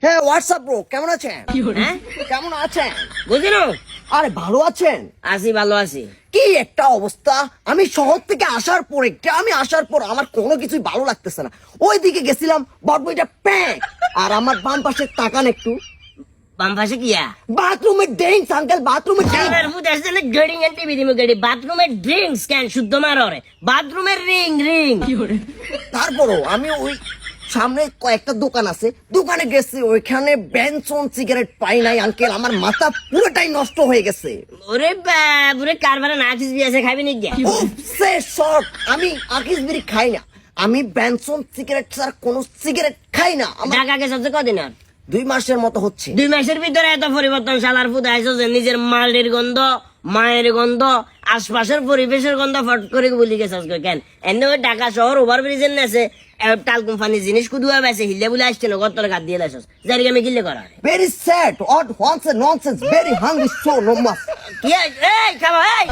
হ্যাঁ WhatsApp bro, কেমন আছেন? হ্যাঁ কেমন আছেন? বুঝিনো আরে ভালো আছেন? আছি, ভালো আছি। কি একটা অবস্থা! আমি শহর থেকে আসার পর আমার কোনো কিছুই ভালো লাগতেছে না। ওইদিকে গেছিলাম, বটবইটা প্যাক। আর আমার বাম পাশে তাকান একটু, বাম পাশে কিয়া বাথরুমের ড্রিঙ্কস আঙ্কেল, বাথরুমের ড্রিঙ্কস। কালার ফুড আসছে না, গড়িং এন্ড টিভি দিমু গড়ি বাথরুমের ড্রিঙ্কস কেন শুদ্ধ মাররে বাথরুমের রিং রিং। তারপরও আমি ওই সামনে কয়েকটা দোকান আছে, দোকানে গেছি, ওইখানে বেনসন সিগারেট পাই নাই আঙ্কেল। আমার মাথা পুরোটাই নষ্ট হয়ে গেছে। ওরে বাবুরে, কারবারে না আছিস বিয়াছে খাবি নি গিয়া? উফ, সে শর্ট। আমি আকিস বিড়ি খাই না, আমি বেনসন সিগারেট ছাড়া কোনো সিগারেট খাই না। আমার ঢাকা গেছে তো কদিন আর 2 মাসের মতো হচ্ছে। 2 মাসের ভিতরে এত পরিবর্তন শালার ফুড আইছো যে নিজের মালের গন্ধ, মায়ের গন্ধ, আশপাশের পরিবেশের গন্ধ ফট করে বলি গেছস কেন? এনে ওই ঢাকা শহর ওভার ব্রিজের নেছে টাল কোম্পানি জিনিস কুদুয়া বেছে হিলে বলে আসছে না গতর গাদ দিয়ে লাইছস যারি আমি গিলে করা very sad, odd, nonsense, very hungry, so no মাস। কি এই খাবা এই